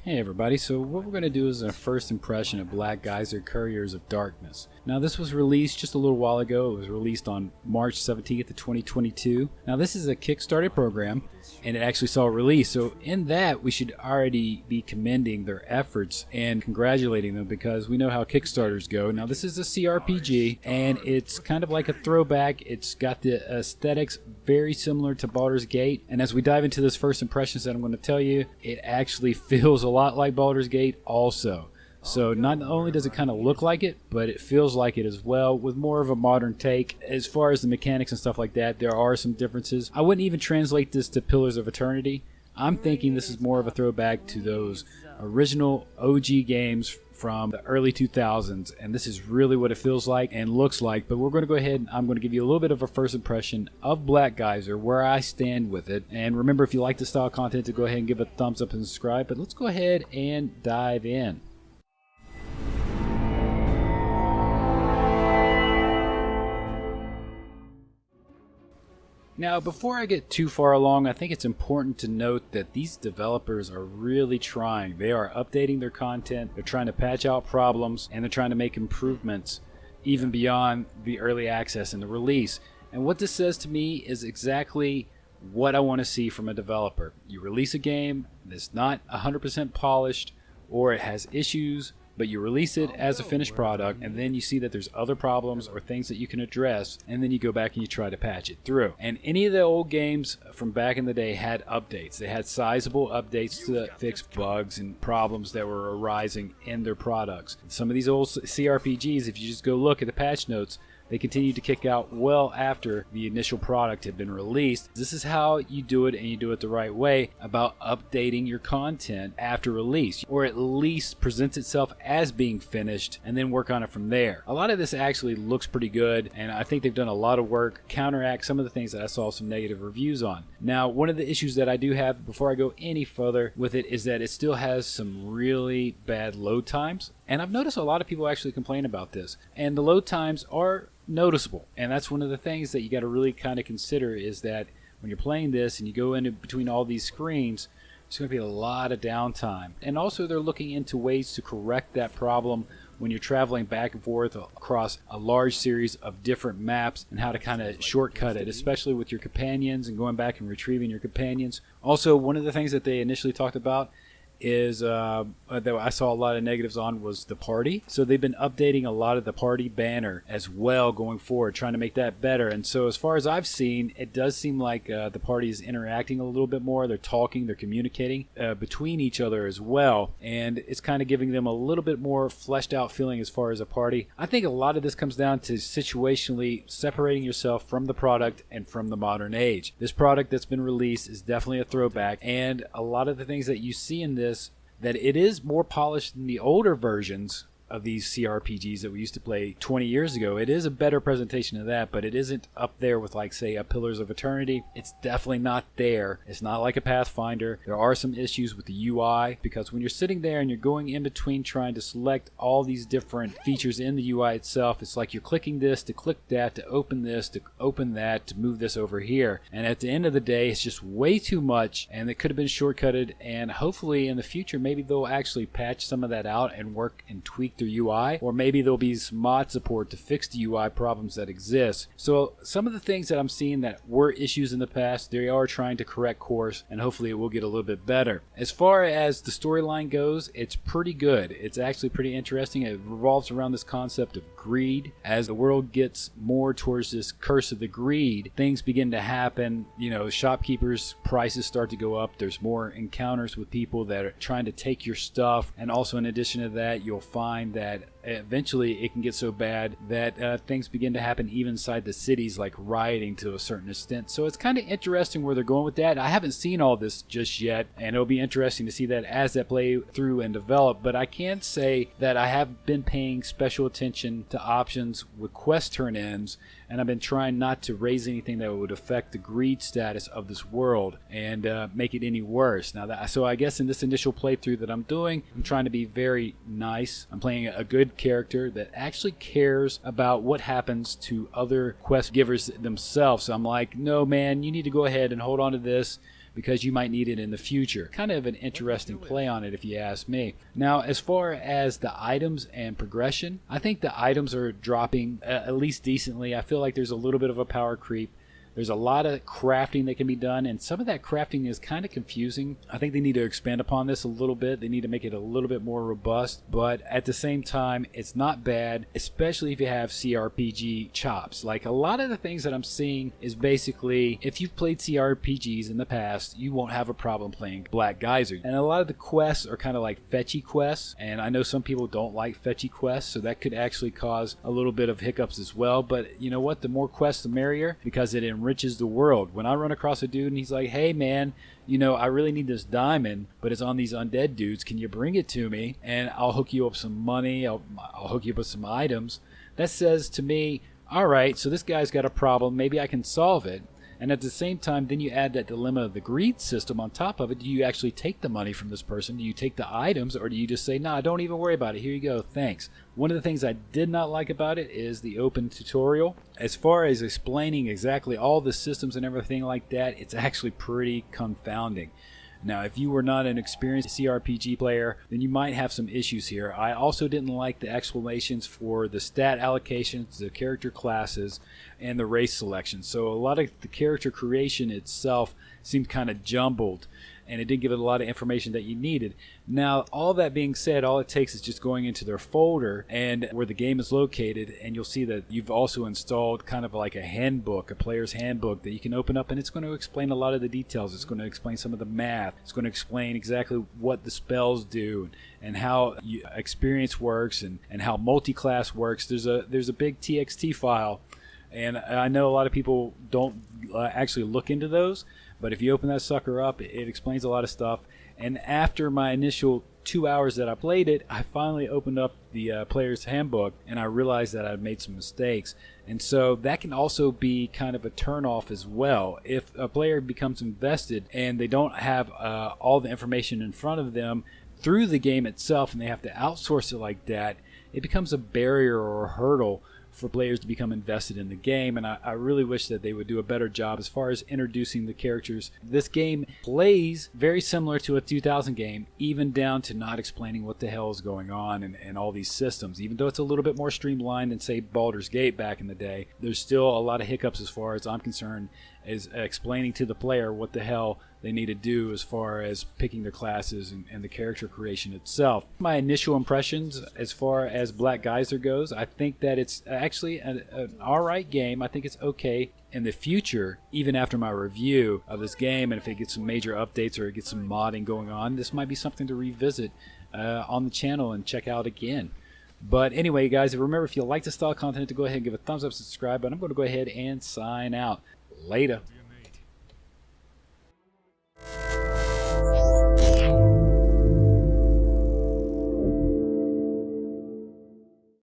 Hey everybody, so what we're going to do is a first impression of Black Geyser Couriers of Darkness. Now this was released just a little while ago. It was released on March 17th of 2022. Now this is a Kickstarter program and it actually saw a release. So in that we should already be commending their efforts and congratulating them because we know how Kickstarters go. Now this is a CRPG and it's kind of like a throwback. It's got the aesthetics very similar to Baldur's Gate. And as we dive into this first impressions that I'm going to tell you, it actually feels a lot like Baldur's Gate also. So not only does it kind of look like it, but it feels like it as well, with more of a modern take. As far as the mechanics and stuff like that, there are some differences. I wouldn't even translate this to Pillars of Eternity. I'm thinking this is more of a throwback to those original OG games from the early 2000s, and this is really what it feels like and looks like. But we're going to go ahead and I'm going to give you a little bit of a first impression of Black Geyser, where I stand with it. And remember, if you like this style of content, to go ahead and give a thumbs up and subscribe. But let's go ahead and dive in. Now, before I get too far along, I think it's important to note that these developers are really trying. They are updating their content, they're trying to patch out problems, and they're trying to make improvements even beyond the early access and the release. And what this says to me is exactly what I want to see from a developer. You release a game that's not 100% polished, or it has issues, but you release it as a finished product, and then you see that there's other problems or things that you can address, and then you go back and you try to patch it through. And any of the old games from back in the day had updates. They had sizable updates to fix bugs and problems that were arising in their products. Some of these old CRPGs, if you just go look at the patch notes, they continued to kick out well after the initial product had been released. This is how you do it, and you do it the right way, about updating your content after release, or at least presents itself as being finished and then work on it from there. A lot of this actually looks pretty good, and I think they've done a lot of work counteract some of the things that I saw some negative reviews on. Now, one of the issues that I do have before I go any further with it is that it still has some really bad load times, and I've noticed a lot of people actually complain about this, and the load times are noticeable. And that's one of the things that you got to really kind of consider, is that when you're playing this and you go in between all these screens, there's going to be a lot of downtime. And also they're looking into ways to correct that problem when you're traveling back and forth across a large series of different maps, and how to kind of shortcut it, especially with your companions and going back and retrieving your companions. Also, one of the things that they initially talked about is that I saw a lot of negatives on was the party. So they've been updating a lot of the party banner as well going forward, trying to make that better. And so as far as I've seen, it does seem like the party is interacting a little bit more. They're talking, they're communicating between each other as well, and it's kind of giving them a little bit more fleshed out feeling as far as a party. I think a lot of this comes down to situationally separating yourself from the product and from the modern age. This product that's been released is definitely a throwback, and a lot of the things that you see in this, that it is more polished than the older versions of these CRPGs that we used to play 20 years ago. It is a better presentation of that, but it isn't up there with, like, say, a Pillars of Eternity. It's definitely not there. It's not like a Pathfinder. There are some issues with the UI, because when you're sitting there and you're going in between trying to select all these different features in the UI itself, it's like you're clicking this to click that, to open this, to open that, to move this over here. And at the end of the day, it's just way too much, and it could have been shortcutted. And hopefully in the future, maybe they'll actually patch some of that out and work and tweak their UI, or maybe there'll be some mod support to fix the UI problems that exist. So some of the things that I'm seeing that were issues in the past, they are trying to correct course, and hopefully it will get a little bit better. As far as the storyline goes, it's pretty good. It's actually pretty interesting. It revolves around this concept of greed. As the world gets more towards this curse of the greed, things begin to happen. You know, shopkeepers' prices start to go up. There's more encounters with people that are trying to take your stuff, and also in addition to that, you'll find that eventually it can get so bad that things begin to happen even inside the cities, like rioting to a certain extent. So it's kind of interesting where they're going with that. I haven't seen all this just yet, and it'll be interesting to see that as that play through and develop. But I can say that I have been paying special attention to options with quest turn-ins, and I've been trying not to raise anything that would affect the greed status of this world and make it any worse. Now, so I guess in this initial playthrough that I'm doing, I'm trying to be very nice. I'm playing a good character that actually cares about what happens to other quest givers themselves. So I'm like, no man, you need to go ahead and hold on to this. because you might need it in the future. Kind of an interesting play on it if you ask me. Now, as far as the items and progression, I think the items are dropping at least decently. I feel like there's a little bit of a power creep. There's a lot of crafting that can be done, and some of that crafting is kind of confusing. I think they need to expand upon this a little bit. They need to make it a little bit more robust, but at the same time, it's not bad, especially if you have CRPG chops. Like, a lot of the things that I'm seeing is basically, if you've played CRPGs in the past, you won't have a problem playing Black Geyser. And a lot of the quests are kind of like fetchy quests, and I know some people don't like fetchy quests, so that could actually cause a little bit of hiccups as well. But you know what? The more quests, the merrier, because it enriches the world. When I run across a dude and he's like, hey man, you know, I really need this diamond, but it's on these undead dudes, can you bring it to me and I'll hook you up some money, I'll hook you up with some items. That says to me, all right, so this guy's got a problem, maybe I can solve it. And at the same time, then you add that dilemma of the greed system on top of it. Do you actually take the money from this person? Do you take the items, or do you just say, nah, don't even worry about it, here you go, thanks? One of the things I did not like about it is the open tutorial. As far as explaining exactly all the systems and everything like that, it's actually pretty confounding. Now, if you were not an experienced CRPG player, then you might have some issues here. I also didn't like the explanations for the stat allocations, the character classes, and the race selection. So a lot of the character creation itself seemed kind of jumbled, and it didn't give it a lot of information that you needed. Now, all that being said, all it takes is just going into their folder and where the game is located, and you'll see that you've also installed kind of like a handbook, a player's handbook that you can open up, and it's going to explain a lot of the details. It's going to explain some of the math. It's going to explain exactly what the spells do and how experience works and how multi-class works. There's a big TXT file, and I know a lot of people don't actually look into those, but if you open that sucker up, it explains a lot of stuff. And after my initial 2 hours that I played it, I finally opened up the player's handbook, and I realized that I'd made some mistakes. And so that can also be kind of a turnoff as well. If a player becomes invested and they don't have all the information in front of them through the game itself, and they have to outsource it like that, it becomes a barrier or a hurdle for players to become invested in the game, and I really wish that they would do a better job as far as introducing the characters. This game plays very similar to a 2000 game, even down to not explaining what the hell is going on and all these systems. Even though it's a little bit more streamlined than, say, Baldur's Gate back in the day, there's still a lot of hiccups as far as I'm concerned, is explaining to the player what the hell they need to do as far as picking their classes and the character creation itself. My initial impressions as far as Black Geyser goes, I think that it's actually an alright game. I think it's okay. In the future, even after my review of this game, and if it gets some major updates or it gets some modding going on, this might be something to revisit on the channel and check out again. But anyway, guys, remember, if you like this style of content, to go ahead and give a thumbs up, subscribe, but I'm going to go ahead and sign out. Later.